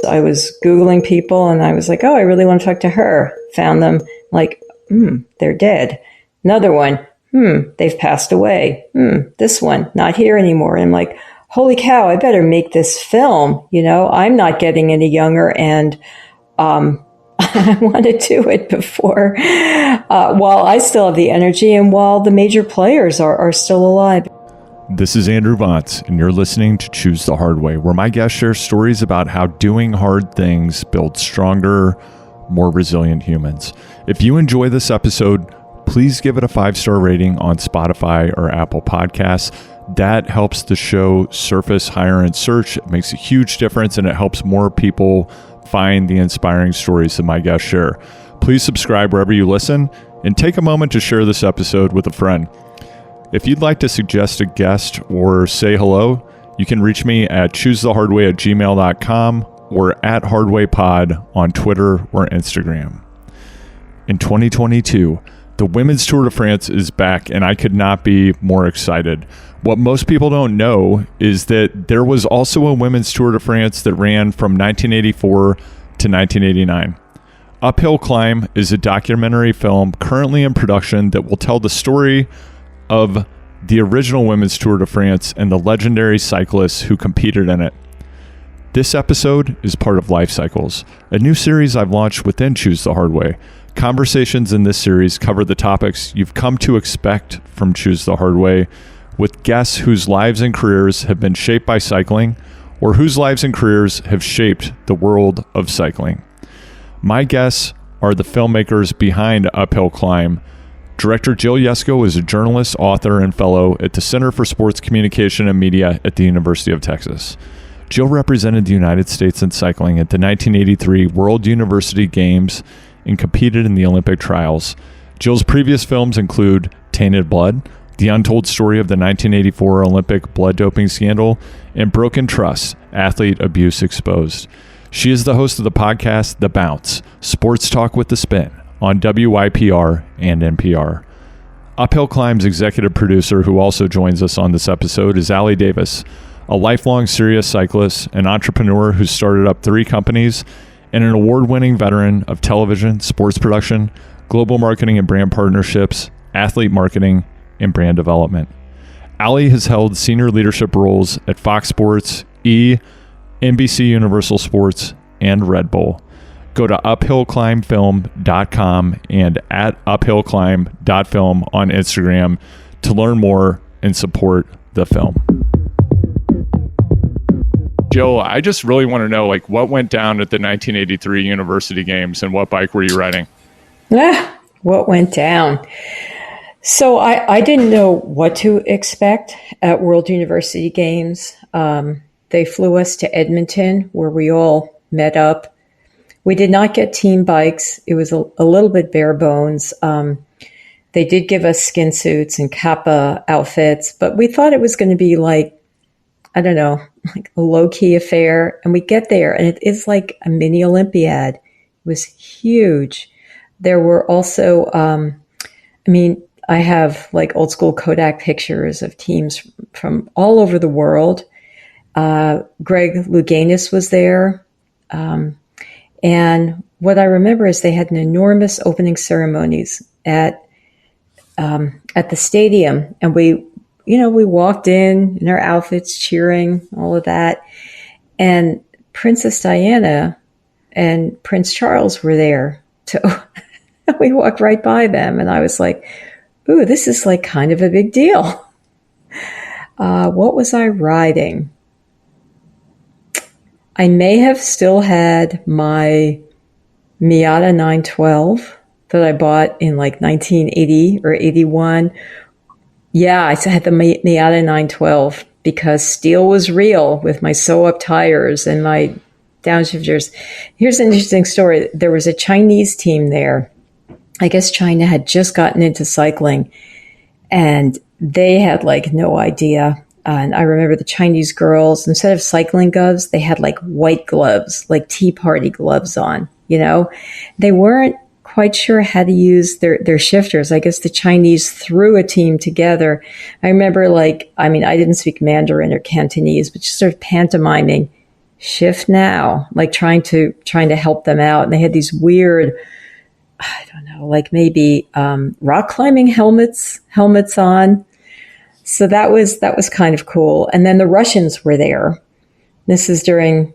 I was Googling people and I was like, oh, I really want to talk to her. Found them like, they're dead. Another one, they've passed away. This one, not here anymore. And I'm like, holy cow, I better make this film. I'm not getting any younger, and I want to do it before, while I still have the energy and while the major players are still alive. This is Andrew Vance, and you're listening to Choose the Hard Way, where my guests share stories about how doing hard things builds stronger, more resilient humans. If you enjoy this episode, please give it a 5-star rating on Spotify or Apple Podcasts. That helps the show surface higher in search. It makes a huge difference, and it helps more people find the inspiring stories that my guests share. Please subscribe wherever you listen, and take a moment to share this episode with a friend. If you'd like to suggest a guest or say hello, you can reach me at choosethehardway@gmail.com or at hardwaypod on Twitter or Instagram. In 2022, the Women's Tour de France is back, and I could not be more excited. What most people don't know is that there was also a Women's Tour de France that ran from 1984 to 1989. Uphill Climb is a documentary film currently in production that will tell the story of the original Women's Tour de France and the legendary cyclists who competed in it. This episode is part of Life Cycles, a new series I've launched within Choose the Hard Way. Conversations in this series cover the topics you've come to expect from Choose the Hard Way, with guests whose lives and careers have been shaped by cycling, or whose lives and careers have shaped the world of cycling. My guests are the filmmakers behind Uphill Climb. Director Jill Yesko is a journalist, author, and fellow at the Center for Sports Communication and Media at the University of Texas. Jill represented the United States in cycling at the 1983 World University Games and competed in the Olympic trials. Jill's previous films include Tainted Blood, The Untold Story of the 1984 Olympic blood doping scandal, and Broken Trust, Athlete Abuse Exposed. She is the host of the podcast The Bounce, Sports Talk with the Spin, on WYPR and NPR. Uphill Climb's executive producer, who also joins us on this episode, is Allie Davis, a lifelong serious cyclist, an entrepreneur who started up 3 companies, and an award-winning veteran of television, sports production, global marketing and brand partnerships, athlete marketing, and brand development. Allie has held senior leadership roles at Fox Sports, NBC Universal Sports, and Red Bull. Go to uphillclimbfilm.com and at uphillclimb.film on Instagram to learn more and support the film. Jill, I just really want to know, what went down at the 1983 University Games, and what bike were you riding? What went down? So I didn't know what to expect at World University Games. They flew us to Edmonton, where we all met up. We did not get team bikes. It was a little bit bare bones. They did give us skin suits and Kappa outfits, but we thought it was going to be a low-key affair. And we get there, and it is like a mini Olympiad. It was huge. There were also, I have old school Kodak pictures of teams from all over the world. Greg Louganis was there. And what I remember is they had an enormous opening ceremonies at the stadium. And we walked in our outfits, cheering, all of that. And Princess Diana and Prince Charles were there. So we walked right by them. And I was like, ooh, this is kind of a big deal. What was I riding? I may have still had my Miata 912 that I bought in 1980 or 81. Yeah, I had the Miata 912 because steel was real with my sew-up tires and my downshifters. Here's an interesting story. There was a Chinese team there. I guess China had just gotten into cycling, and they had no idea. And I remember the Chinese girls, instead of cycling gloves, they had white gloves, tea party gloves on, They weren't quite sure how to use their shifters. I guess the Chinese threw a team together. I remember I didn't speak Mandarin or Cantonese, but just sort of pantomiming shift now, like trying to help them out. And they had these weird, I don't know, like maybe rock climbing helmets on. So that was kind of cool. And then the Russians were there. This is during,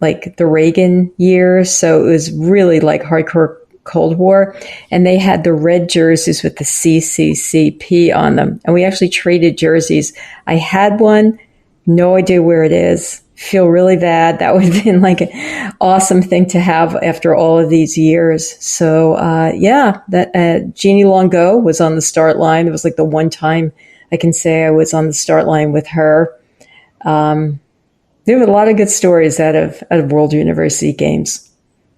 like the Reagan years. So it was really like hardcore Cold War. And they had the red jerseys with the CCCP on them. And we actually traded jerseys. I had one, no idea where it is. Feel really bad. That would have been like an awesome thing to have after all of these years. So, that Jeannie Longo was on the start line. It was like the one time I can say I was on the start line with her. There were a lot of good stories out of World University Games.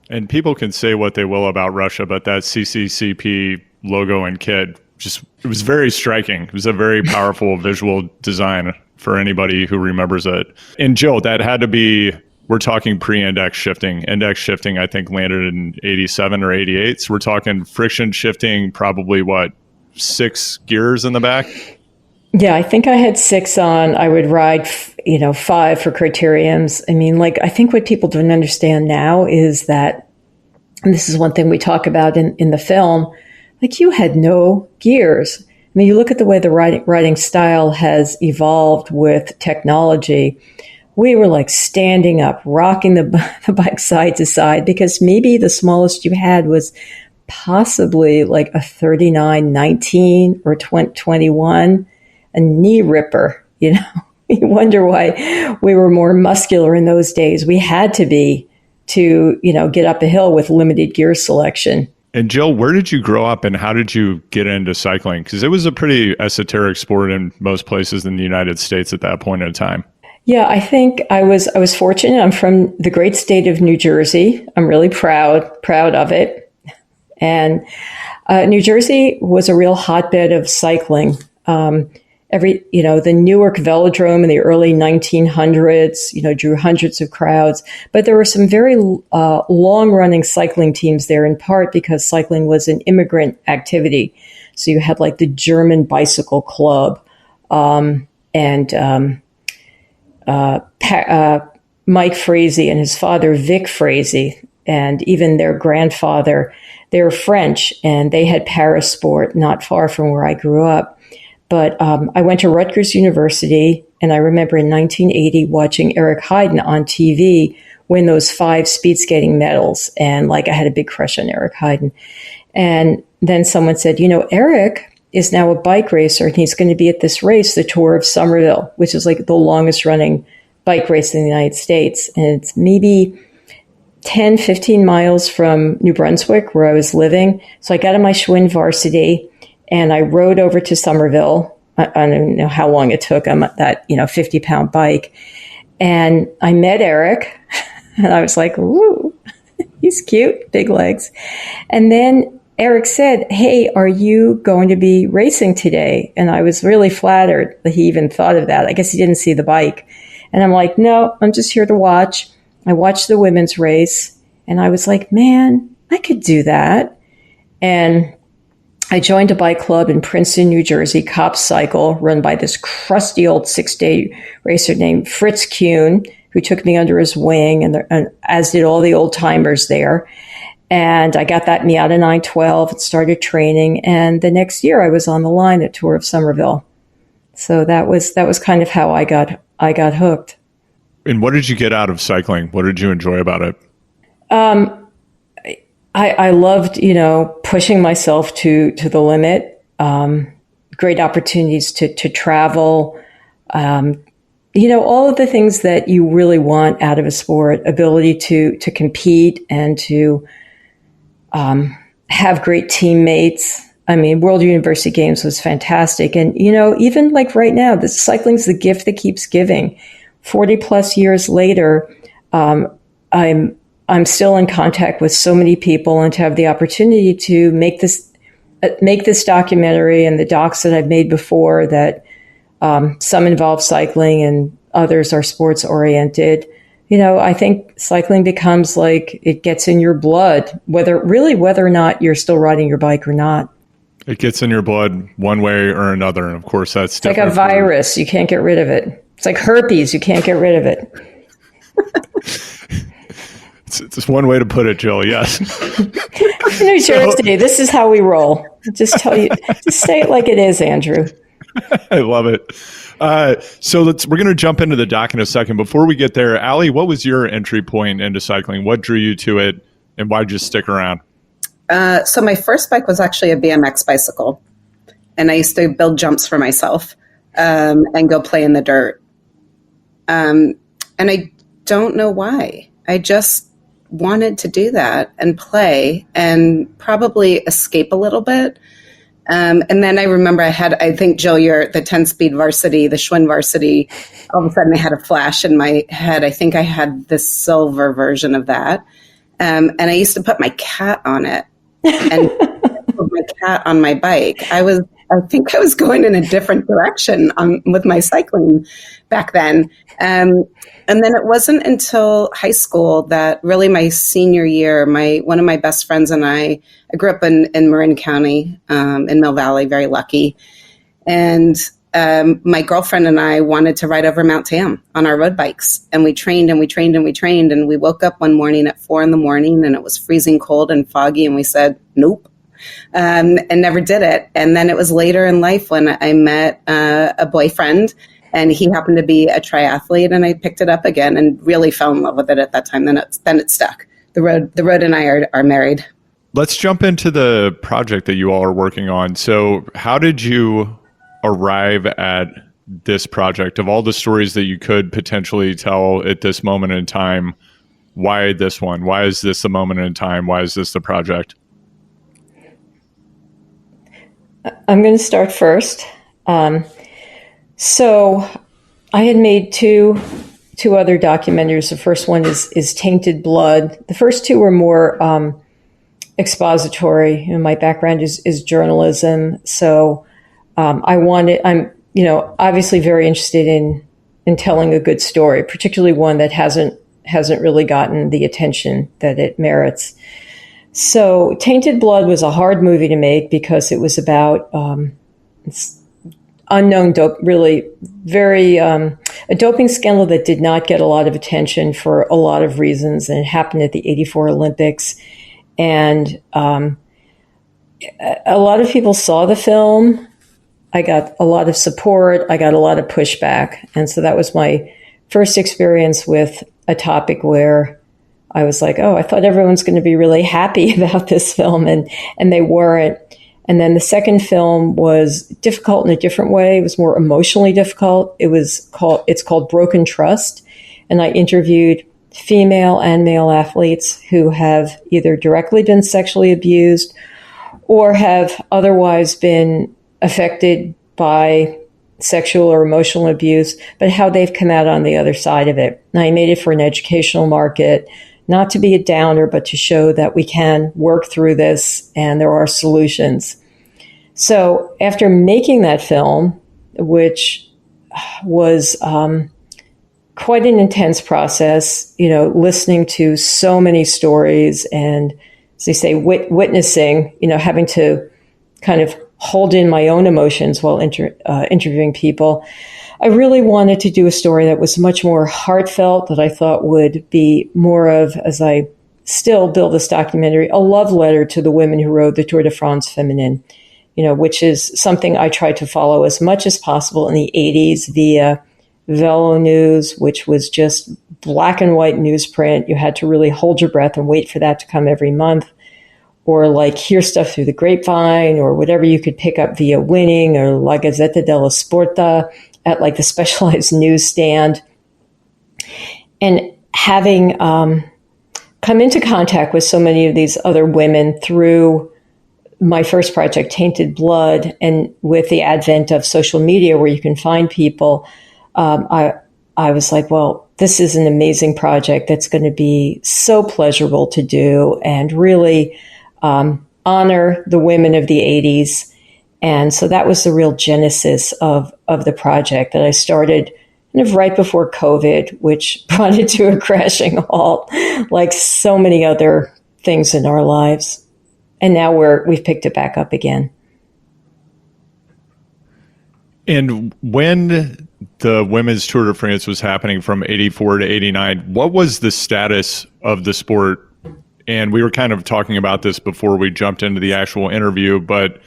And people can say what they will about Russia, but that CCCP logo and kit, it was very striking. It was a very powerful visual design for anybody who remembers it. And Jill, that had to be, we're talking pre-index shifting. Index shifting, I think, landed in 87 or 88. So we're talking friction shifting, probably 6 gears in the back? Yeah, I think I had 6 on. I would ride, 5 for criteriums. I mean, I think what people don't understand now is that, and this is one thing we talk about in the film, you had no gears. I mean, you look at the way the riding style has evolved with technology. We were standing up, rocking the bike side to side, because maybe the smallest you had was possibly a 39-19 or 21. A knee ripper, You wonder why we were more muscular in those days. We had to be to, get up a hill with limited gear selection. And Jill, where did you grow up and how did you get into cycling? Because it was a pretty esoteric sport in most places in the United States at that point in time. Yeah, I think I was fortunate. I'm from the great state of New Jersey. I'm really proud of it. And New Jersey was a real hotbed of cycling. The Newark Velodrome in the early 1900s, drew hundreds of crowds. But there were some very long-running cycling teams there, in part because cycling was an immigrant activity. So you had the German Bicycle Club and Mike Frazee and his father, Vic Frazee, and even their grandfather. They were French, and they had Paris Sport not far from where I grew up. But I went to Rutgers University, and I remember in 1980 watching Eric Heiden on TV win those 5 speed skating medals. And I had a big crush on Eric Heiden. And then someone said, Eric is now a bike racer, and he's going to be at this race, the Tour of Somerville, which is the longest running bike race in the United States. And it's maybe 10, 15 miles from New Brunswick, where I was living. So I got on my Schwinn varsity, and I rode over to Somerville. I don't know how long it took. I'm at that, 50-pound bike. And I met Eric, and I was like, ooh, he's cute, big legs. And then Eric said, hey, are you going to be racing today? And I was really flattered that he even thought of that. I guess he didn't see the bike. And I'm like, no, I'm just here to watch. I watched the women's race, and I was like, man, I could do that. And I joined a bike club in Princeton, New Jersey, Cop Cycle, run by this crusty old 6-day racer named Fritz Kuhn, who took me under his wing, and as did all the old timers there. And I got that Miata 912 and started training. And the next year I was on the line at Tour of Somerville. So that was kind of how I got hooked. And what did you get out of cycling? What did you enjoy about it? I loved, pushing myself to the limit. Great opportunities to travel. All of the things that you really want out of a sport. Ability to compete and to have great teammates. I mean, World University Games was fantastic. And, even right now, the cycling's the gift that keeps giving. 40 plus years later, I'm still in contact with so many people, and to have the opportunity to make this documentary and the docs that I've made before that some involve cycling and others are sports oriented. I think cycling becomes it gets in your blood, whether or not you're still riding your bike or not. It gets in your blood one way or another. And of course, that's like a virus. You can't get rid of it. It's like herpes. You can't get rid of it. It's one way to put it, Jill. Yes. New Jersey, this is how we roll. Just say it like it is, Andrew. I love it. We're going to jump into the doc in a second. Before we get there, Allie, what was your entry point into cycling? What drew you to it, and why did you stick around? So my first bike was actually a BMX bicycle, and I used to build jumps for myself and go play in the dirt. And I don't know why. I just wanted to do that and play and probably escape a little bit. And then I remember I think, Jill, you're the 10-speed varsity, the Schwinn varsity. All of a sudden I had a flash in my head. I think I had the silver version of that. And I used to put my cat on it and put my cat on my bike. I think I was going in a different direction with my cycling back then. And then it wasn't until high school that really my senior year, one of my best friends and I grew up in Marin County, in Mill Valley, very lucky. And my girlfriend and I wanted to ride over Mount Tam on our road bikes. And we trained and we trained and we trained. And we woke up one morning at 4 a.m. and it was freezing cold and foggy. And we said, nope. And never did it. And then it was later in life when I met a boyfriend, and he happened to be a triathlete, and I picked it up again and really fell in love with it at that time. Then it stuck. The road and I are married. Let's jump into the project that you all are working on. So how did you arrive at this project? Of all the stories that you could potentially tell at this moment in time, why this one? Why is this the moment in time? Why is this the project? I'm going to start first. So I had made two other documentaries. The first one is Tainted Blood. The first two were more expository. My background is journalism. So I'm obviously very interested in telling a good story, particularly one that hasn't really gotten the attention that it merits. So Tainted Blood was a hard movie to make because it was about unknown dope, really very a doping scandal that did not get a lot of attention for a lot of reasons, and it happened at the '84 Olympics. And a lot of people saw the film. I got a lot of support. I got a lot of pushback. And so that was my first experience with a topic where I was like, oh, I thought everyone's going to be really happy about this film, and they weren't. And then the second film was difficult in a different way. It was more emotionally difficult. It's called Broken Trust. And I interviewed female and male athletes who have either directly been sexually abused or have otherwise been affected by sexual or emotional abuse, but how they've come out on the other side of it. And I made it for an educational market, not to be a downer, but to show that we can work through this and there are solutions. So after making that film, which was quite an intense process, listening to so many stories and, as they say, witnessing, having to kind of hold in my own emotions while interviewing people, I really wanted to do a story that was much more heartfelt, that I thought would be more of, as I still build this documentary, a love letter to the women who rode the Tour de France Feminine, which is something I tried to follow as much as possible in the 80s via Velo News, which was just black and white newsprint. You had to really hold your breath and wait for that to come every month, or hear stuff through the grapevine, or whatever you could pick up via Winning or La Gazzetta dello Sport at the specialized newsstand. And having come into contact with so many of these other women through my first project, Tainted Blood, and with the advent of social media where you can find people, I was like, well, this is an amazing project that's going to be so pleasurable to do and really honor the women of the 80s. And so that was the real genesis of the project that I started kind of right before COVID, which brought it to a crashing halt, like so many other things in our lives. And now we've picked it back up again. And when the women's Tour de France was happening from 84 to 89, what was the status of the sport? And we were kind of talking about this before we jumped into the actual interview, but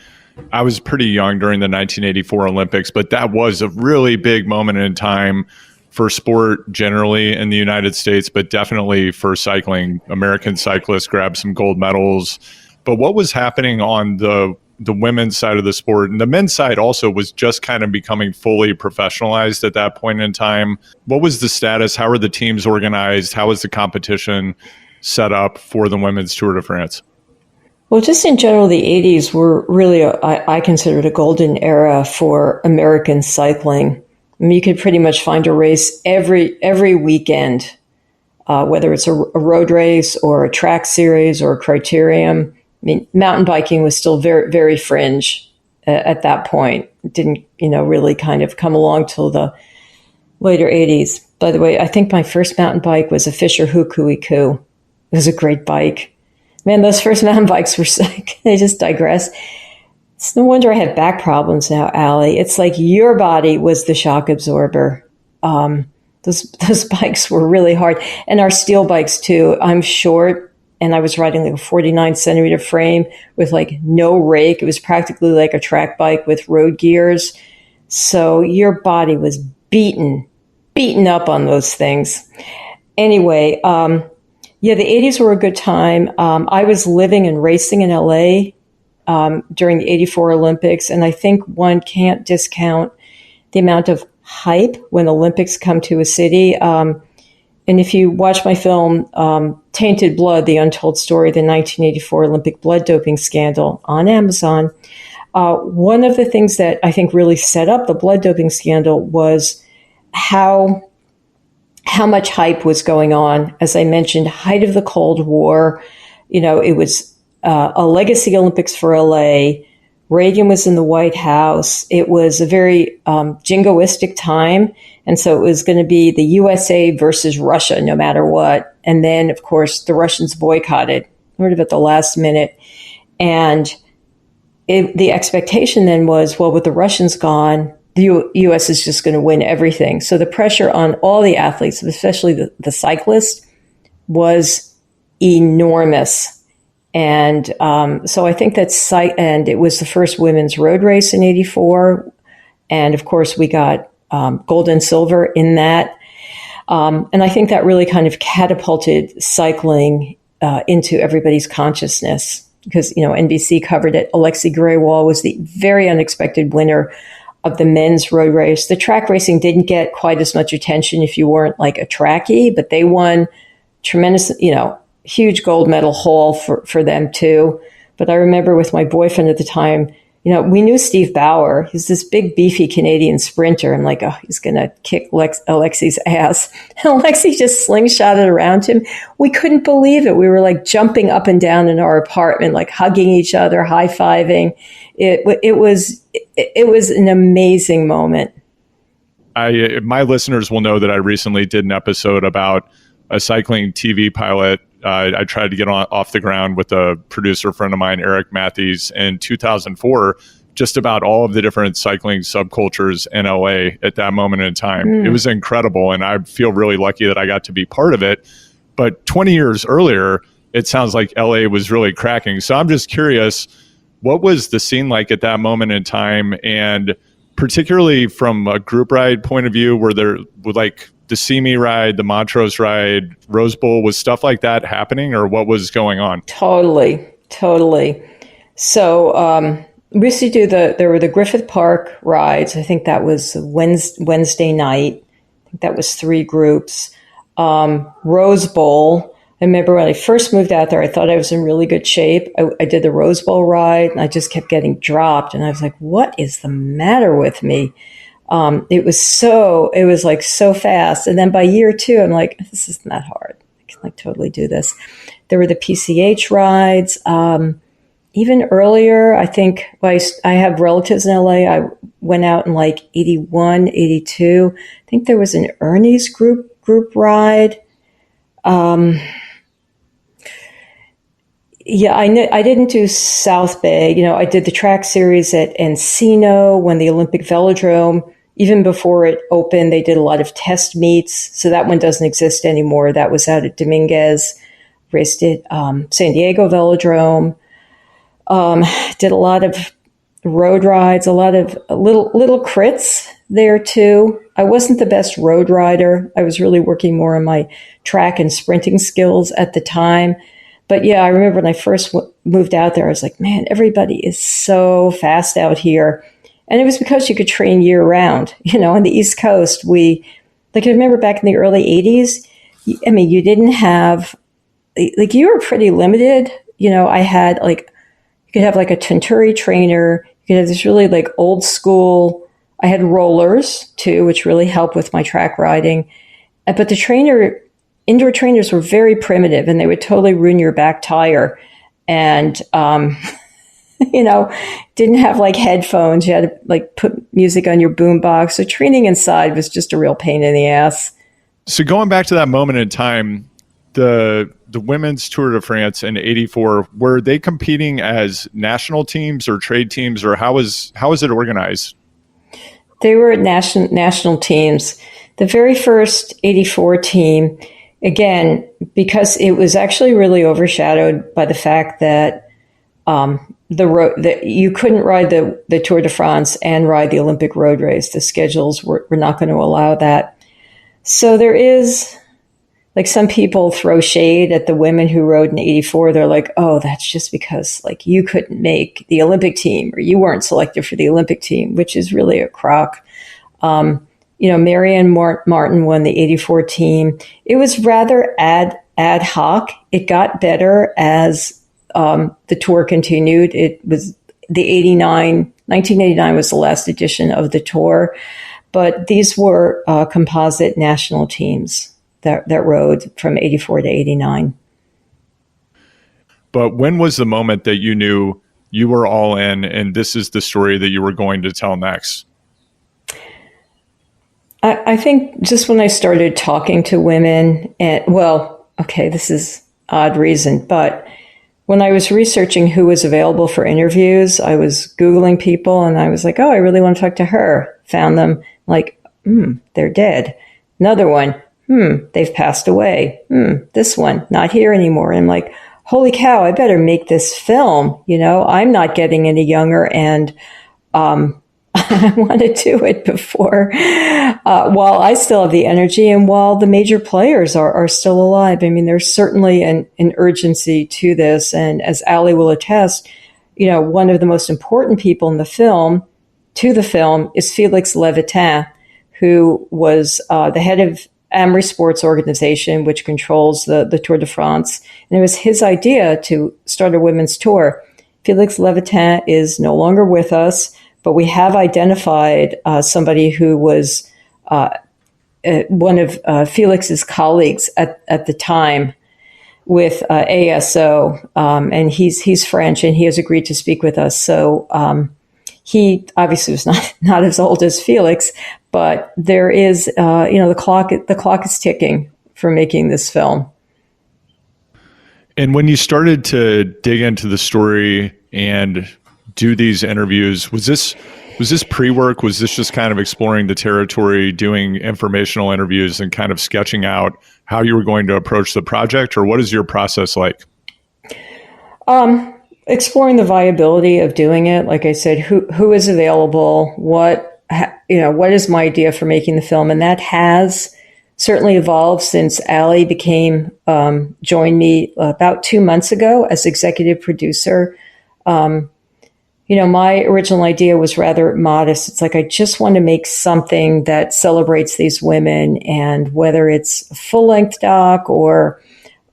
I was pretty young during the 1984 Olympics, but that was a really big moment in time for sport generally in the United States, but definitely for cycling. American cyclists grabbed some gold medals. But what was happening on the women's side of the sport? And the men's side also was just kind of becoming fully professionalized at that point in time. What was the status? How were the teams organized? How was the competition set up for the women's Tour de France? Well, just in general, the 80s were really, I considered a golden era for American cycling. I mean, you could pretty much find a race every weekend, whether it's a road race or a track series or a criterium. I mean, mountain biking was still very, very fringe at that point. It didn't, really kind of come along till the later 80s. By the way, I think my first mountain bike was a Fisher Hukuiku. It was a great bike. Man, those first mountain bikes were sick. They just digress. It's no wonder I have back problems now, Allie. It's like your body was the shock absorber. Those bikes were really hard. And our steel bikes, too. I'm short, and I was riding like a 49-centimeter frame with like no rake. It was practically like a track bike with road gears. So your body was beaten up on those things. Anyway, the 80s were a good time. I was living and racing in LA during the 84 Olympics, and I think one can't discount the amount of hype when Olympics come to a city. And if you watch my film, Tainted Blood, The Untold Story, the 1984 Olympic blood doping scandal on Amazon, one of the things that I think really set up the blood doping scandal was how much hype was going on. As I mentioned, height of the Cold War, it was a legacy Olympics for LA. Reagan was in the White House. It was a very jingoistic time. And so it was going to be the USA versus Russia, no matter what. And then, of course, the Russians boycotted, sort of at the last minute. And the expectation then was, well, with the Russians gone, the U.S. is just going to win everything. So the pressure on all the athletes, especially the cyclists, was enormous. And so I think and it was the first women's road race in 84. And of course, we got gold and silver in that. And I think that really kind of catapulted cycling into everybody's consciousness because, NBC covered it. Alexei Grewal was the very unexpected winner of the men's road race. The track racing didn't get quite as much attention if you weren't like a trackie, but they won tremendous, huge gold medal haul for them too. But I remember with my boyfriend at the time, we knew Steve Bauer. He's this big, beefy Canadian sprinter. I'm like, oh, he's going to kick Alexei's ass. And Alexei just slingshotted around him. We couldn't believe it. We were like jumping up and down in our apartment, like hugging each other, high-fiving. It was an amazing moment. My listeners will know that I recently did an episode about a cycling TV pilot. I tried to get off the ground with a producer friend of mine, Eric Matthews, in 2004, just about all of the different cycling subcultures in LA at that moment in time. It was incredible, and I feel really lucky that I got to be part of it. But 20 years earlier, it sounds like LA was really cracking. So I'm just curious, what was the scene like at that moment in time? And particularly from a group ride point of view, were there like the See Me ride, the Montrose ride, Rose Bowl, was stuff like that happening, or what was going on? Totally. So we used to do there were the Griffith Park rides. I think that was Wednesday night. I think that was 3 groups. Rose Bowl. I remember when I first moved out there, I thought I was in really good shape. I did the Rose Bowl ride, and I just kept getting dropped. And I was like, what is the matter with me? It was so fast. And then by year 2, I'm like, this isn't that hard. I can totally do this. There were the PCH rides. Even earlier, I think I have relatives in LA. I went out in 81, 82. I think there was an Ernie's group ride. I didn't do South Bay. I did the track series at Encino when the Olympic Velodrome even before it opened, they did a lot of test meets. So that one doesn't exist anymore. That was out at Dominguez. Raced at San Diego Velodrome. Did a lot of road rides, a lot of little crits there too. I wasn't the best road rider. I was really working more on my track and sprinting skills at the time. But yeah, I remember when I first moved out there, I was like, man, everybody is so fast out here. And it was because you could train year round. On the East Coast, I remember back in the early 80s, you didn't have, you were pretty limited. I had you could have a Tenturi trainer. You could have this really old school. I had rollers too, which really helped with my track riding. But the indoor trainers were very primitive, and they would totally ruin your back tire. And didn't have headphones. You had to put music on your boombox. So training inside was just a real pain in the ass. So going back to that moment in time, the women's Tour de France in '84, were they competing as national teams or trade teams, or how was it organized? They were national teams. The very first '84 team, again, because it was actually really overshadowed by the fact that that you couldn't ride the Tour de France and ride the Olympic road race. The schedules were not going to allow that. So there is, some people throw shade at the women who rode in '84. They're like, oh, that's just because you couldn't make the Olympic team, or you weren't selected for the Olympic team, which is really a crock. Marianne Martin won the '84 team. It was rather ad hoc. It got better as the tour continued. It was 1989 was the last edition of the tour, but these were composite national teams that rode from '84 to '89. But when was the moment that you knew you were all in and this is the story that you were going to tell next? I think just when I started talking to women, this is odd reason, but when I was researching who was available for interviews, I was Googling people and I was like, oh, I really want to talk to her. Found them they're dead. Another one, they've passed away. This one, not here anymore. And I'm like, holy cow, I better make this film. I'm not getting any younger, and I want to do it before, while I still have the energy and while the major players are still alive. There's certainly an urgency to this. And as Ali will attest, one of the most important people in the film is Felix Levitin, who was the head of Amory Sports Organization, which controls the Tour de France. And it was his idea to start a women's tour. Felix Levitin is no longer with us, but we have identified somebody who was one of Felix's colleagues at the time with ASO, and he's French, and he has agreed to speak with us. So he obviously was not as old as Felix, but there is the clock is ticking for making this film. And when you started to dig into the story and do these interviews, was this pre-work? Was this just kind of exploring the territory, doing informational interviews and kind of sketching out how you were going to approach the project, or what is your process like? Exploring the viability of doing it. Like I said, who is available? What is my idea for making the film? And that has certainly evolved since Ali joined me about 2 months ago as executive producer. My original idea was rather modest. It's I just want to make something that celebrates these women, and whether it's a full-length doc or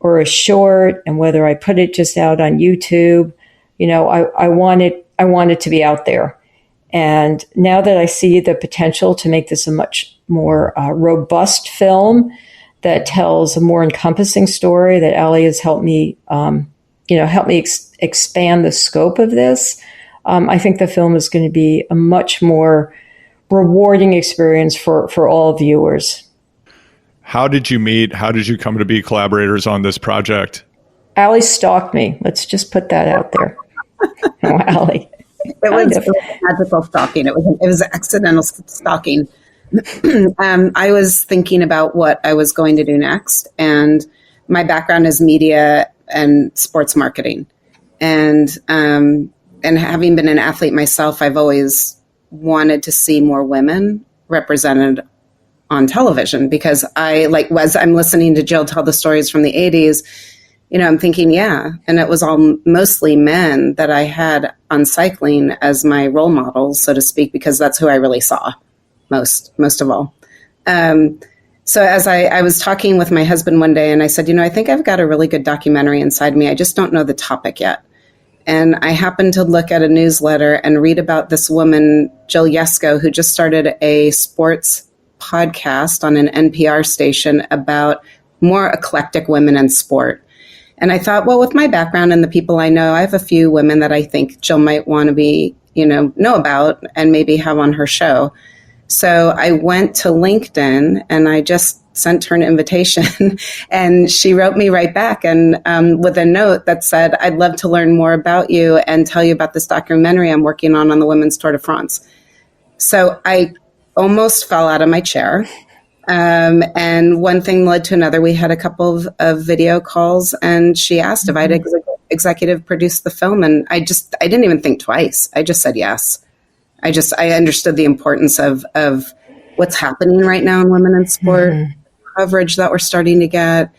a short, and whether I put it just out on YouTube, I want it to be out there. And now that I see the potential to make this a much more robust film that tells a more encompassing story, that Ali has helped me, expand the scope of this. I think the film is going to be a much more rewarding experience for all viewers. How did you meet? How did you come to be collaborators on this project? Ali stalked me. Let's just put that out there. Ali. Kind of. it was magical stalking. It was accidental stalking. I was thinking about what I was going to do next, and my background is media and sports marketing, and having been an athlete myself, I've always wanted to see more women represented on television, because as I'm listening to Jill tell the stories from the 80s, I'm thinking, yeah, and it was all mostly men that I had on cycling as my role models, so to speak, because that's who I really saw most of all. So as I was talking with my husband one day, and I said, I think I've got a really good documentary inside me. I just don't know the topic yet. And I happened to look at a newsletter and read about this woman, Jill Yesko, who just started a sports podcast on an NPR station about more eclectic women in sport. And I thought, well, with my background and the people I know, I have a few women that I think Jill might want to be, know about and maybe have on her show. So I went to LinkedIn and I just sent her an invitation, and she wrote me right back and with a note that said, I'd love to learn more about you and tell you about this documentary I'm working on the Women's Tour de France. So I almost fell out of my chair. And one thing led to another. We had a couple of video calls, and she asked if I'd executive produce the film. And I didn't even think twice. I just said yes. I understood the importance of what's happening right now in women in sport, coverage that we're starting to get,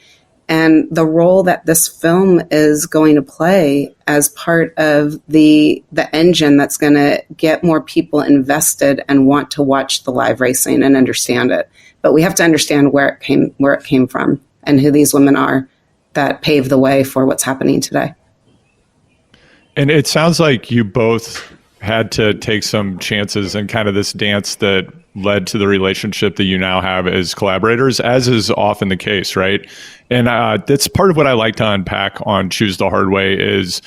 and the role that this film is going to play as part of the engine that's going to get more people invested and want to watch the live racing and understand it. But we have to understand where it came from and who these women are that paved the way for what's happening today. And it sounds like you both had to take some chances in kind of this dance that led to the relationship that you now have as collaborators, as is often the case, right? And that's part of what I like to unpack on Choose the Hard Way is,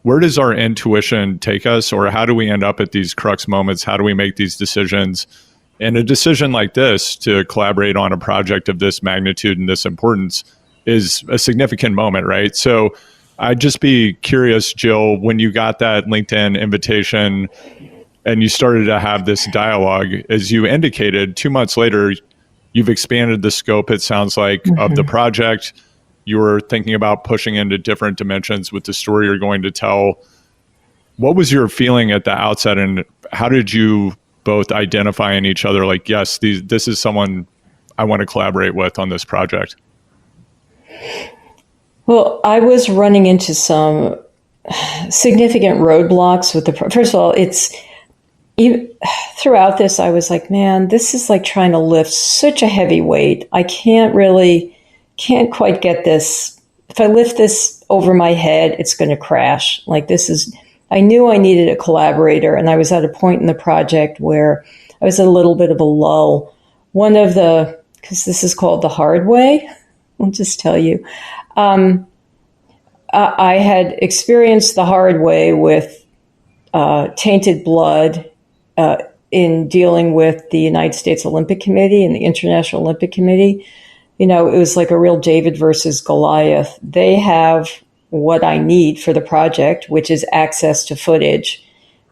where does our intuition take us, or how do we end up at these crux moments? How do we make these decisions? And a decision like this to collaborate on a project of this magnitude and this importance is a significant moment, right? So I'd just be curious, Jill, when you got that LinkedIn invitation and you started to have this dialogue, as you indicated, 2 months later, you've expanded the scope, it sounds like, of the project. You were thinking about pushing into different dimensions with the story you're going to tell. What was your feeling at the outset, and how did you both identify in each other, like, yes, this is someone I want to collaborate with on this project? Well, I was running into some significant roadblocks with first of all, throughout this, I was like, man, this is like trying to lift such a heavy weight. I can't quite get this. If I lift this over my head, it's going to crash. I knew I needed a collaborator, and I was at a point in the project where I was at a little bit of a lull. Because this is called the hard way, I'll just tell you. I had experienced the hard way with tainted blood in dealing with the United States Olympic Committee and the International Olympic Committee. It was like a real David versus Goliath. They have what I need for the project, which is access to footage,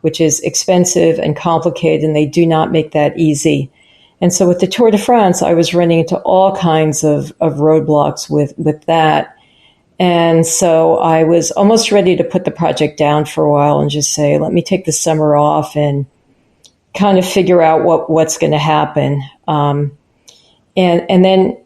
which is expensive and complicated, and they do not make that easy. And so with the Tour de France, I was running into all kinds of roadblocks with that. And so I was almost ready to put the project down for a while and just say, let me take the summer off and kind of figure out what's going to happen. And then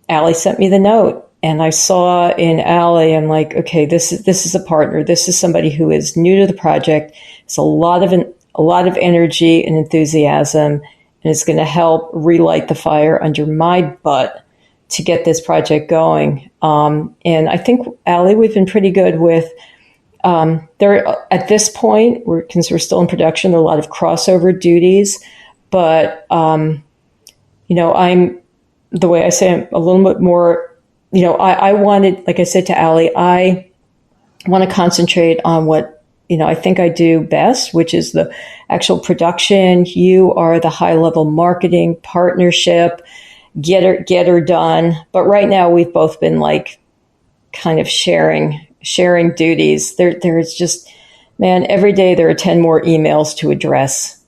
Allie sent me the note, and I saw in Allie, I'm like, okay, this is a partner. This is somebody who is new to the project. It's a lot of energy and enthusiasm, and it's going to help relight the fire under my butt to get this project going. And I think, Allie, we've been pretty good with, there at this point, since we're still in production, there are a lot of crossover duties, but, I'm, the way I say, I'm a little bit more, I wanted, like I said to Allie, I want to concentrate on what, I think I do best, which is the actual production. You are the high level marketing partnership, get her done. But right now we've both been like kind of sharing duties. There's just Man, every day there are 10 more emails to address.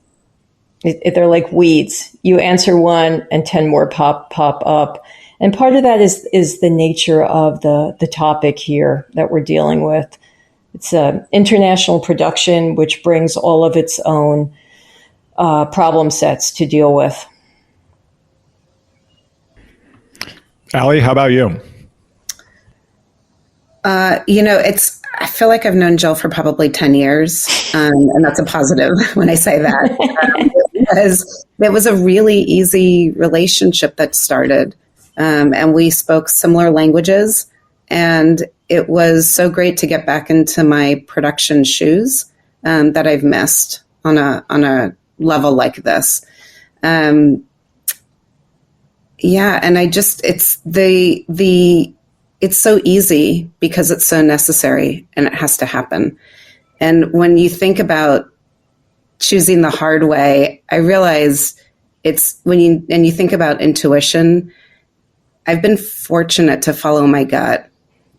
They're like weeds. You answer one and 10 more pop up. And part of that is the nature of the topic here that we're dealing with. It's an international production, which brings all of its own problem sets to deal with. Allie, how about you? I feel like I've known Jill for probably 10 years, and that's a positive when I say that. Because it was a really easy relationship that started, and we spoke similar languages, and it was so great to get back into my production shoes that I've missed on a level like this. And I just, it's so easy because it's so necessary and it has to happen. And when you think about choosing the hard way, I realize it's when you think about intuition, I've been fortunate to follow my gut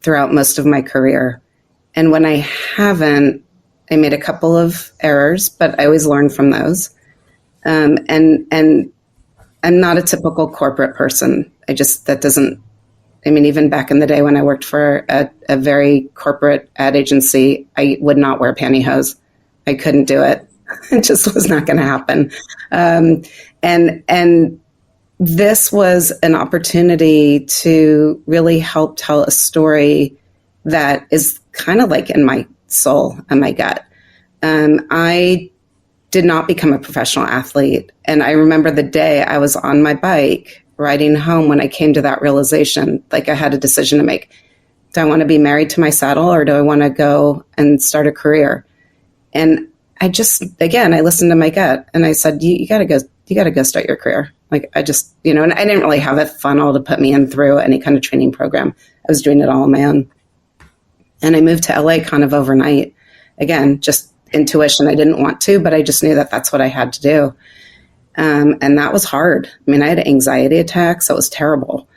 throughout most of my career. And when I haven't, I made a couple of errors, but I always learn from those. And I'm not a typical corporate person. Even back in the day when I worked for a very corporate ad agency, I would not wear pantyhose. I couldn't do it. It just was not going to happen. And this was an opportunity to really help tell a story that is kind of like in my soul and my gut. I did not become a professional athlete. And I remember the day I was on my bike riding home when I came to that realization, like I had a decision to make. Do I want to be married to my saddle or do I want to go and start a career? And I listened to my gut and I said, you got to go start your career. Like I just, and I didn't really have a funnel to put me in through any kind of training program. I was doing it all on my own. And I moved to LA kind of overnight. Again, just intuition. I didn't want to, but I just knew that that's what I had to do. And that was hard. I mean, I had anxiety attacks. So it was terrible.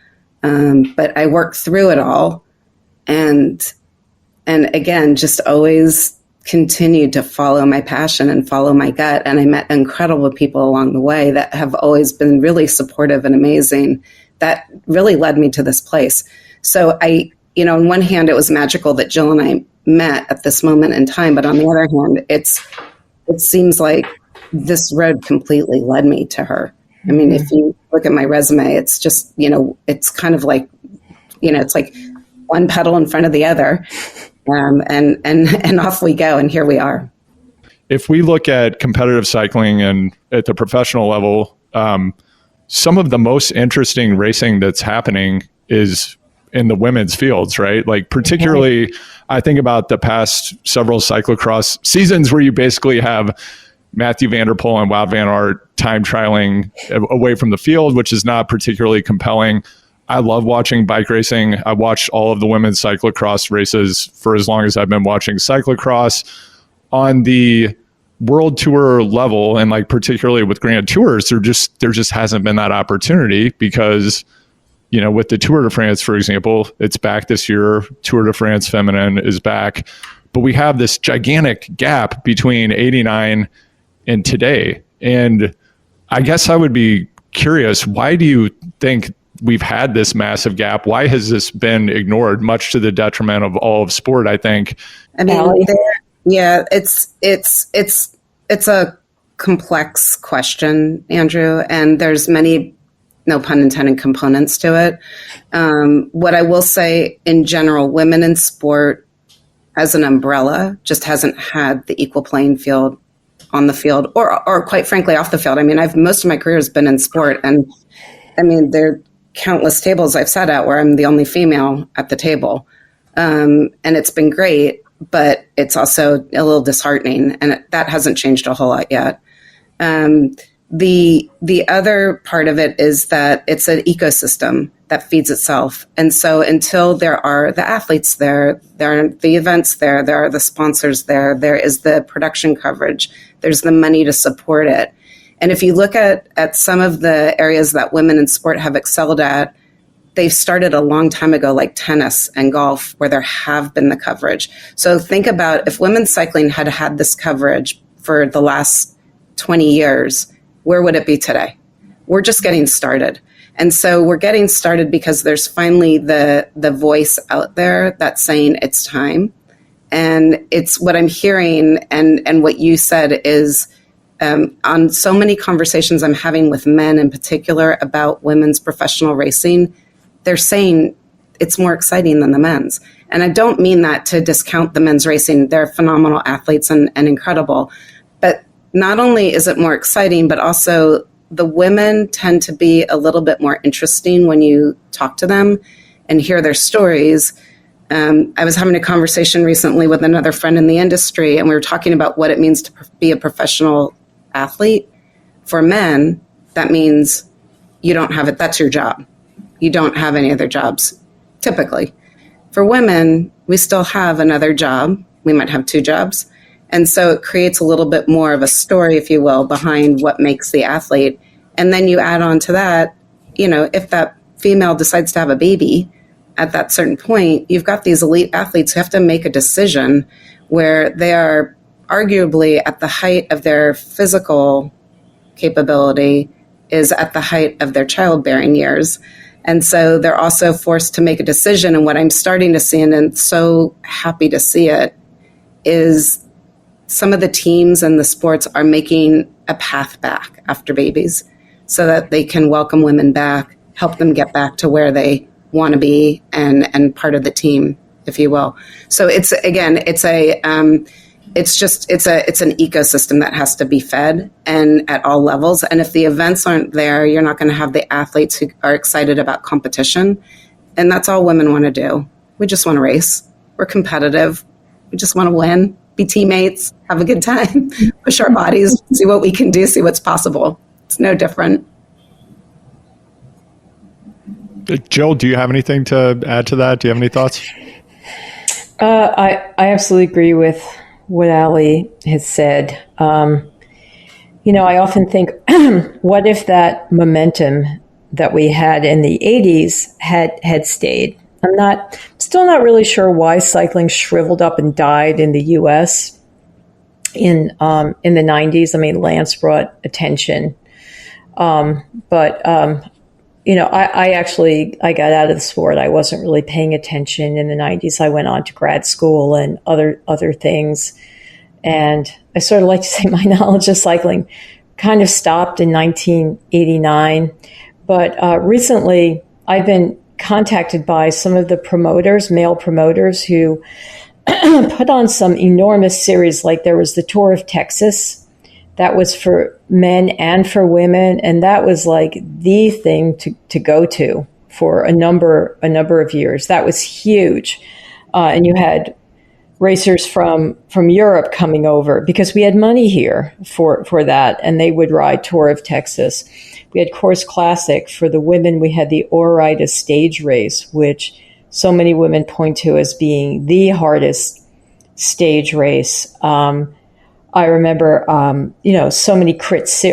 But I worked through it all. And again, just always continued to follow my passion and follow my gut. And I met incredible people along the way that have always been really supportive and amazing. That really led me to this place. So on one hand, it was magical that Jill and I met at this moment in time. But on the other hand, it seems like this road completely led me to her. I mean, if you look at my resume, it's just, it's kind of like, it's like one pedal in front of the other. And off we go. And here we are. If we look at competitive cycling and at the professional level, some of the most interesting racing that's happening is in the women's fields, right? Like particularly, I think about the past several cyclocross seasons where you basically have Matthew Van Der Poel and Wout van Aert time trialing away from the field, which is not particularly compelling. I love watching bike racing. I watched all of the women's cyclocross races for as long as I've been watching cyclocross. On the world tour level, and like particularly with Grand Tours, there just hasn't been that opportunity because, with the Tour de France, for example, it's back this year. Tour de France Feminine is back. But we have this gigantic gap between 89 and today. And I guess I would be curious, why do you think we've had this massive gap? Why has this been ignored, much to the detriment of all of sport, I think? I mean, it's a complex question, Andrew, and there's many, no pun intended, components to it. What I will say in general, women in sport as an umbrella just hasn't had the equal playing field on the field or quite frankly off the field. I mean, most of my career has been in sport, and I mean, there are countless tables I've sat at where I'm the only female at the table. And it's been great, but it's also a little disheartening, and that hasn't changed a whole lot yet. The other part of it is that it's an ecosystem that feeds itself. And so until there are the athletes there are the events there are the sponsors there is the production coverage, there's the money to support it. And if you look at some of the areas that women in sport have excelled at, they've started a long time ago, like tennis and golf, where there have been the coverage. So think about if women's cycling had had this coverage for the last 20 years, where would it be today? We're just getting started. And so we're getting started because there's finally the voice out there that's saying it's time. And it's what I'm hearing and what you said is on so many conversations I'm having with men in particular about women's professional racing, they're saying it's more exciting than the men's. And I don't mean that to discount the men's racing. They're phenomenal athletes and incredible. But not only is it more exciting, but also the women tend to be a little bit more interesting when you talk to them and hear their stories. I was having a conversation recently with another friend in the industry, and we were talking about what it means to be a professional athlete. For men, that means you don't have it. That's your job. You don't have any other jobs, typically. For women, we still have another job. We might have two jobs. And so it creates a little bit more of a story, if you will, behind what makes the athlete. And then you add on to that, if that female decides to have a baby at that certain point, you've got these elite athletes who have to make a decision where they are arguably at the height of their physical capability is at the height of their childbearing years. And so they're also forced to make a decision. And what I'm starting to see, and I'm so happy to see it, is some of the teams and the sports are making a path back after babies so that they can welcome women back, help them get back to where they want to be and part of the team, if you will. So it's an ecosystem that has to be fed and at all levels. And if the events aren't there, you're not going to have the athletes who are excited about competition. And that's all women want to do. We just want to race. We're competitive. We just want to win, be teammates, have a good time, push our bodies, see what we can do, see what's possible. It's no different. Jill, do you have anything to add to that? Do you have any thoughts? I absolutely agree with what Ali has said. I often think, what if that momentum that we had in the 80s had stayed? I'm still not really sure why cycling shriveled up and died in the U.S. in the 90s. I mean, Lance brought attention, but I got out of the sport. I wasn't really paying attention in the 90s. I went on to grad school and other things. And I sort of like to say my knowledge of cycling kind of stopped in 1989. But recently, I've been contacted by some of the promoters, male promoters, who put on some enormous series. Like there was the Tour of Texas. That was for men and for women, and that was like the thing to go to for a number of years. That was huge, and you had racers from Europe coming over because we had money here for that, and they would ride Tour of Texas. We had Course Classic for the women. We had the Ore-Ida stage race, which so many women point to as being the hardest stage race. I remember, so many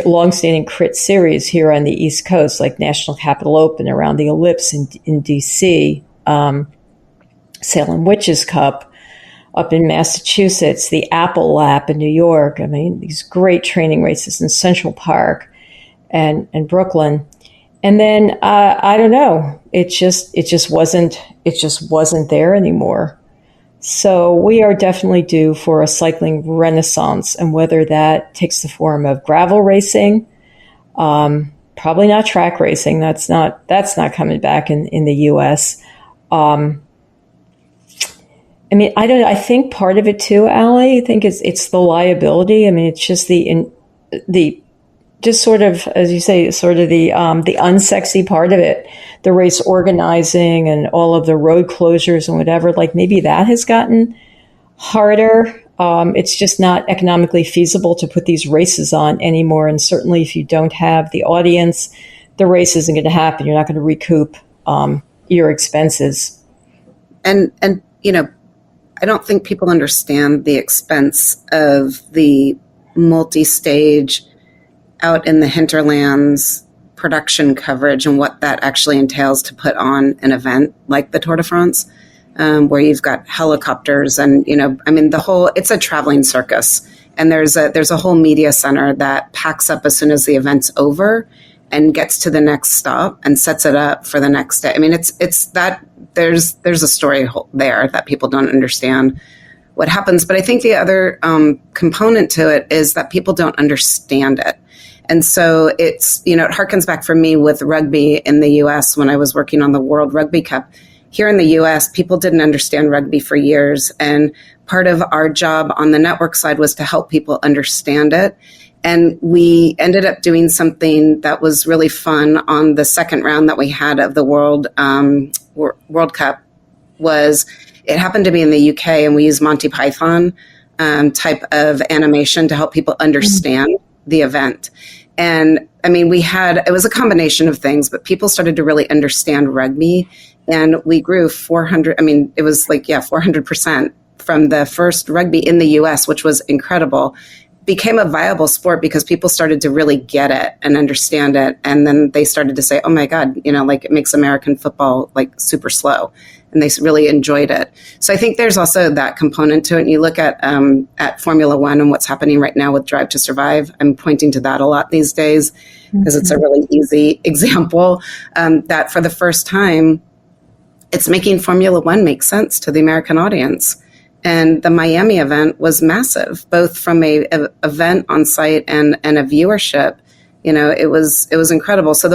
long-standing crit series here on the East Coast, like National Capital Open around the Ellipse in D.C., Salem Witches Cup up in Massachusetts, the Apple Lap in New York. I mean, these great training races in Central Park and Brooklyn. And then I don't know, it just wasn't there anymore. So we are definitely due for a cycling renaissance, and whether that takes the form of gravel racing, probably not track racing. That's not coming back in the U.S. I mean, I don't know. I think part of it too, Ali, I think it's the liability. I mean, it's just the just sort of, as you say, sort of the unsexy part of it, the race organizing and all of the road closures and whatever. Like maybe that has gotten harder. It's just not economically feasible to put these races on anymore. And certainly, if you don't have the audience, the race isn't going to happen. You're not going to recoup your expenses. And I don't think people understand the expense of the multi-stage out in the hinterlands production coverage and what that actually entails to put on an event like the Tour de France, where you've got helicopters and, it's a traveling circus. And there's a whole media center that packs up as soon as the event's over and gets to the next stop and sets it up for the next day. I mean, it's that there's a story there that people don't understand what happens. But I think the other component to it is that people don't understand it. And so it harkens back for me with rugby in the US when I was working on the World Rugby Cup. Here in the US, people didn't understand rugby for years. And part of our job on the network side was to help people understand it. And we ended up doing something that was really fun on the second round that we had of the World Cup. It happened to be in the UK, and we used Monty Python type of animation to help people understand the event. And I mean, it was a combination of things, but people started to really understand rugby, and we grew 400% from the first rugby in the US, which was incredible, became a viable sport because people started to really get it and understand it. And then they started to say, oh my God, it makes American football super slow. And they really enjoyed it. So I think there's also that component to it. And you look at Formula One and what's happening right now with Drive to Survive. I'm pointing to that a lot these days because it's a really easy example that for the first time, it's making Formula One make sense to the American audience. And the Miami event was massive, both from a event on site and a viewership. It was incredible. So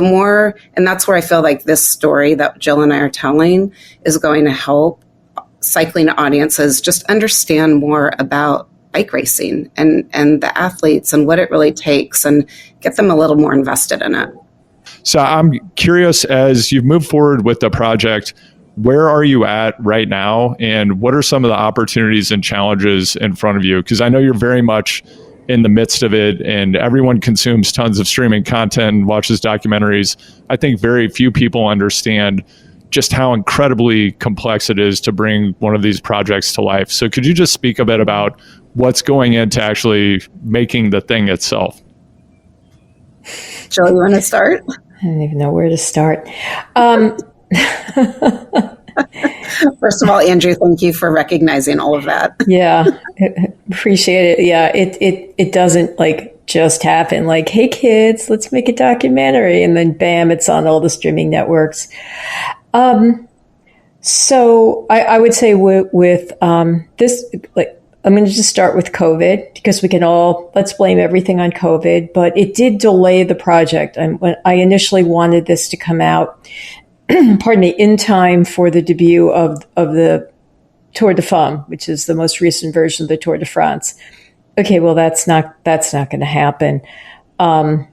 and that's where I feel like this story that Jill and I are telling is going to help cycling audiences just understand more about bike racing and the athletes and what it really takes and get them a little more invested in it. So I'm curious, as you've moved forward with the project, where are you at right now? And what are some of the opportunities and challenges in front of you? Because I know you're very much in the midst of it, and everyone consumes tons of streaming content and watches documentaries. I think very few people understand just how incredibly complex it is to bring one of these projects to life. So could you just speak a bit about what's going into actually making the thing itself? Jill, you want to start? I don't even know where to start. First of all, Andrew, thank you for recognizing all of that. Yeah, appreciate it. Yeah, it doesn't just happen. Hey kids, let's make a documentary, and then bam, it's on all the streaming networks. So I would say with this, I'm going to just start with COVID because let's blame everything on COVID, but it did delay the project. When I initially wanted this to come out, pardon me, in time for the debut of the Tour de Femme, which is the most recent version of the Tour de France. Okay, well, that's not going to happen. The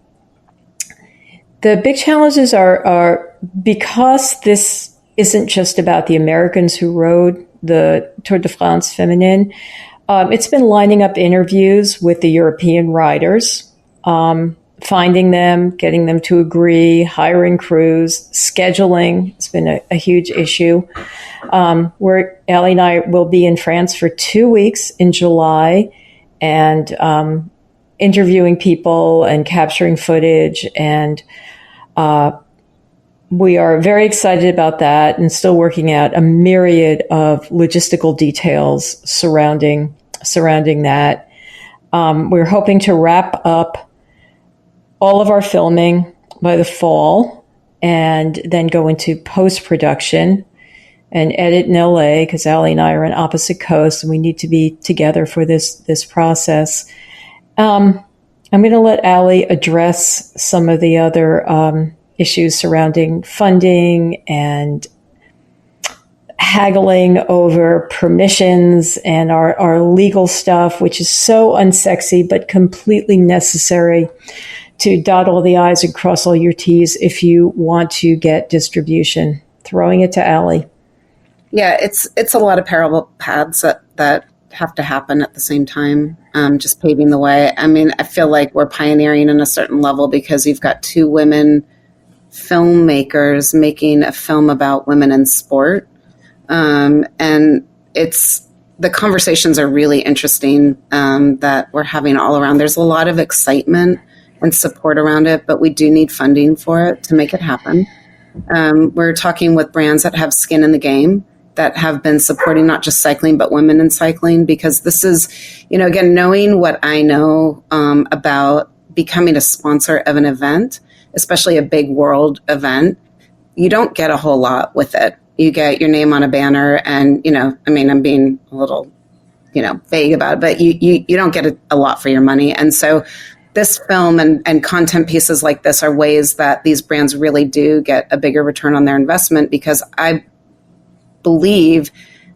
big challenges are because this isn't just about the Americans who rode the Tour de France Féminine. It's been lining up interviews with the European riders, finding them, getting them to agree, hiring crews, scheduling. It's been a huge issue. Where Allie and I will be in France for 2 weeks in July and interviewing people and capturing footage. And we are very excited about that and still working out a myriad of logistical details surrounding that. We're hoping to wrap up all of our filming by the fall and then go into post-production and edit in LA because Allie and I are on opposite coasts and we need to be together for this process. I'm going to let Allie address some of the other issues surrounding funding and haggling over permissions and our legal stuff, which is so unsexy but completely necessary to dot all the I's and cross all your T's if you want to get distribution. Throwing it to Allie. Yeah, it's a lot of parallel paths that have to happen at the same time, just paving the way. I mean, I feel like we're pioneering in a certain level because you've got two women filmmakers making a film about women in sport. And the conversations are really interesting that we're having all around. There's a lot of excitement and support around it, but we do need funding for it to make it happen. We're talking with brands that have skin in the game, that have been supporting not just cycling, but women in cycling, because this is, again, knowing what I know about becoming a sponsor of an event, especially a big world event, you don't get a whole lot with it. You get your name on a banner and, I'm being a little, vague about it, but you don't get a lot for your money. And so this film and content pieces like this are ways that these brands really do get a bigger return on their investment, because I believe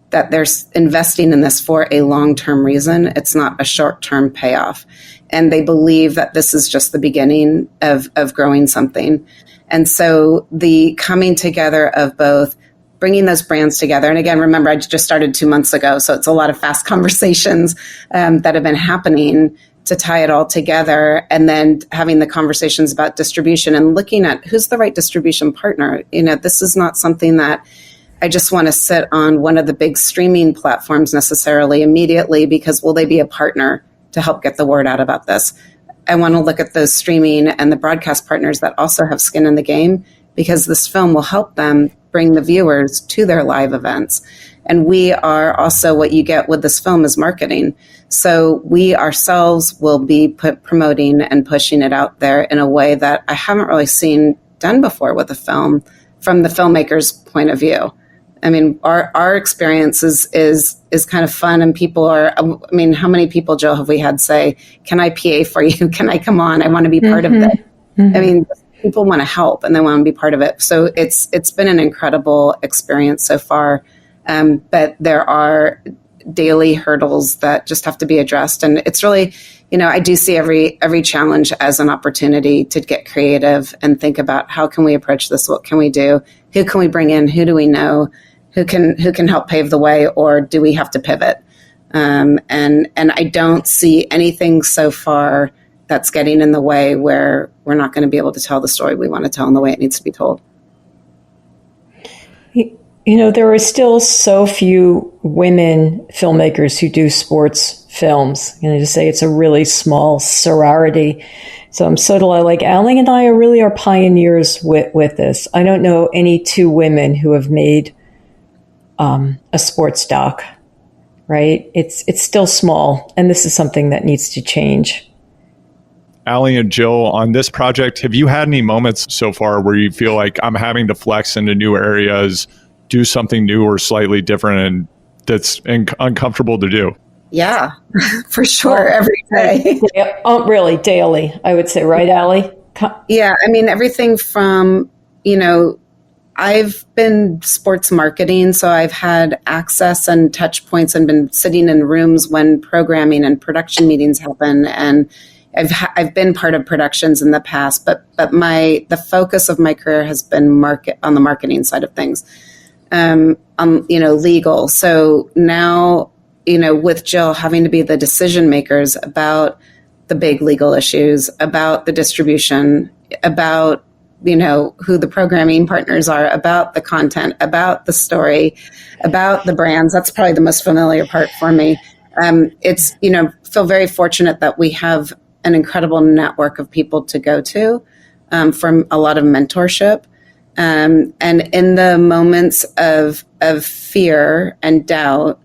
that they're investing in this for a long-term reason. It's not a short-term payoff. And they believe that this is just the beginning of growing something. And so the coming together of both bringing those brands together. And again, remember, I just started 2 months ago, so it's a lot of fast conversations that have been happening to tie it all together, and then having the conversations about distribution and looking at who's the right distribution partner. This is not something that I just want to sit on one of the big streaming platforms necessarily immediately, because will they be a partner to help get the word out about this? I want to look at those streaming and the broadcast partners that also have skin in the game, because this film will help them bring the viewers to their live events. And we are also, what you get with this film is marketing. So we ourselves will be promoting and pushing it out there in a way that I haven't really seen done before with a film from the filmmaker's point of view. I mean, our experience is kind of fun, and people are, how many people, Jill, have we had say, can I PA for you? Can I come on? I want to be part of this. Mm-hmm. People want to help and they want to be part of it. So it's been an incredible experience so far. But there are daily hurdles that just have to be addressed. And it's really, I do see every challenge as an opportunity to get creative and think about how can we approach this? What can we do? Who can we bring in? Who do we know? Who can help pave the way, or do we have to pivot? And I don't see anything so far that's getting in the way where we're not going to be able to tell the story we want to tell in the way it needs to be told. There are still so few women filmmakers who do sports films. To say it's a really small sorority. So I'm so delighted. Like Allie and I are pioneers with this. I don't know any two women who have made a sports doc, right? It's still small, and this is something that needs to change. Allie and Jill, on this project, have you had any moments so far where you feel like I'm having to flex into new areas, do something new or slightly different, and that's uncomfortable to do? Yeah, for sure. Every day. Really, daily, I would say, right, Allie? Yeah, everything from, I've been sports marketing, so I've had access and touch points and been sitting in rooms when programming and production meetings happen. And I've been part of productions in the past, but the focus of my career has been on the marketing side of things, legal. So now, with Jill having to be the decision makers about the big legal issues, about the distribution, about who the programming partners are, about the content, about the story, about the brands. That's probably the most familiar part for me. It's, feel very fortunate that we have an incredible network of people to go to, from a lot of mentorship. And in the moments of fear and doubt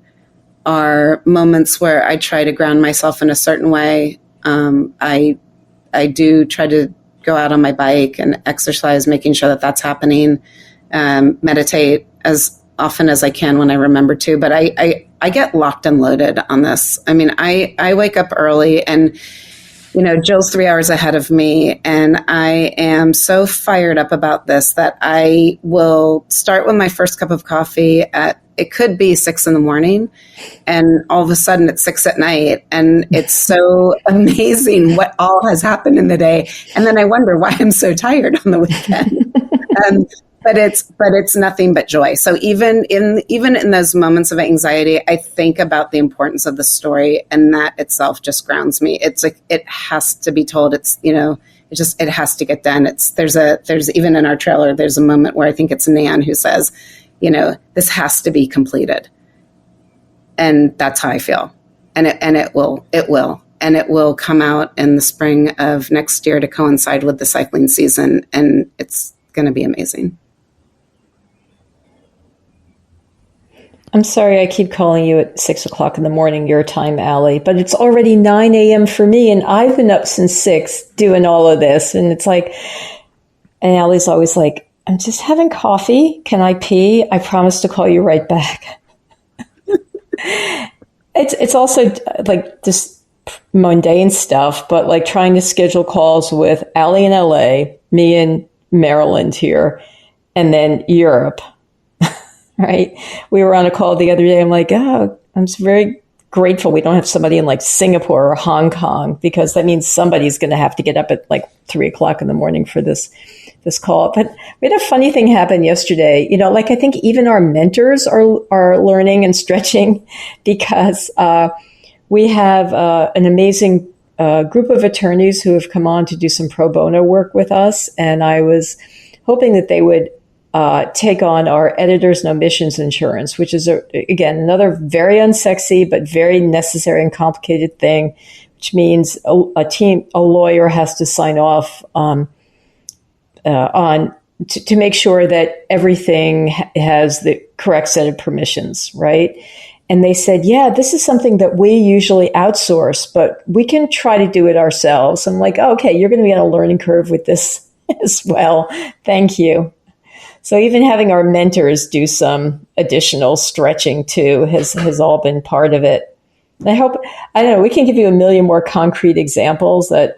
are moments where I try to ground myself in a certain way. I do try to go out on my bike and exercise, making sure that that's happening, meditate as often as I can when I remember to, but I get locked and loaded on this. I wake up early and, Jill's 3 hours ahead of me, and I am so fired up about this that I will start with my first cup of coffee it could be 6 a.m, and all of a sudden it's 6 p.m, and it's so amazing what all has happened in the day. And then I wonder why I'm so tired on the weekend. But it's nothing but joy. So even in those moments of anxiety, I think about the importance of the story, and that itself just grounds me. It's like, it has to be told. It's, it has to get done. There's even in our trailer, there's a moment where I think it's Nan who says, this has to be completed. And that's how I feel. And it will. and it will come out in the spring of next year to coincide with the cycling season, and it's going to be amazing. I'm sorry I keep calling you at 6 o'clock in the morning, your time, Allie, but it's already 9 a.m. for me, and I've been up since 6 doing all of this. And it's like, and Allie's always like, I'm just having coffee. Can I pee? I promise to call you right back. It's also like just mundane stuff, but like trying to schedule calls with Allie in LA, me in Maryland here, and then Europe. Right? We were on a call the other day. I'm like, oh, I'm very grateful we don't have somebody in like Singapore or Hong Kong, because that means somebody's going to have to get up at like 3 o'clock in the morning for this call. But we had a funny thing happen yesterday. You know, like I think even our mentors are learning and stretching, because we have an amazing group of attorneys who have come on to do some pro bono work with us. And I was hoping that they would take on our editors and omissions insurance, which is, again, another very unsexy but very necessary and complicated thing, which means a lawyer has to sign off to make sure that everything has the correct set of permissions, right? And they said, yeah, this is something that we usually outsource, but we can try to do it ourselves. I'm like, oh, okay, you're going to be on a learning curve with this as well. Thank you. So even having our mentors do some additional stretching too has all been part of it. I don't know, we can give you a million more concrete examples that,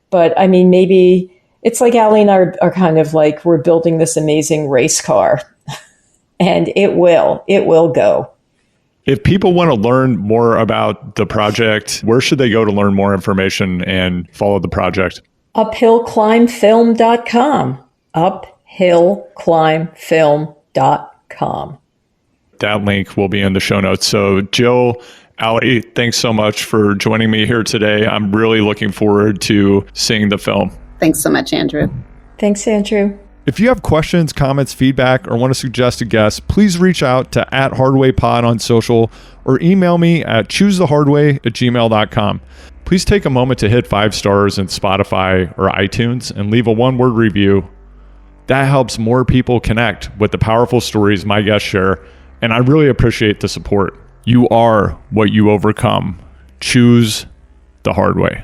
but I mean, maybe it's like Allie and I are kind of like, we're building this amazing race car and it will go. If people want to learn more about the project, where should they go to learn more information and follow the project? uphillclimbfilm.com. uphillclimbfilm.com. That link will be in the show notes. So Jill, Allie, thanks so much for joining me here today. I'm really looking forward to seeing the film. Thanks so much, Andrew. Thanks, Andrew. If you have questions, comments, feedback, or want to suggest a guest, please reach out to @HardwayPod on social or email me at choosethehardway@gmail.com. Please take a moment to hit 5 stars in Spotify or iTunes and leave a 1-word review. That helps more people connect with the powerful stories my guests share, and I really appreciate the support. You are what you overcome. Choose the hard way.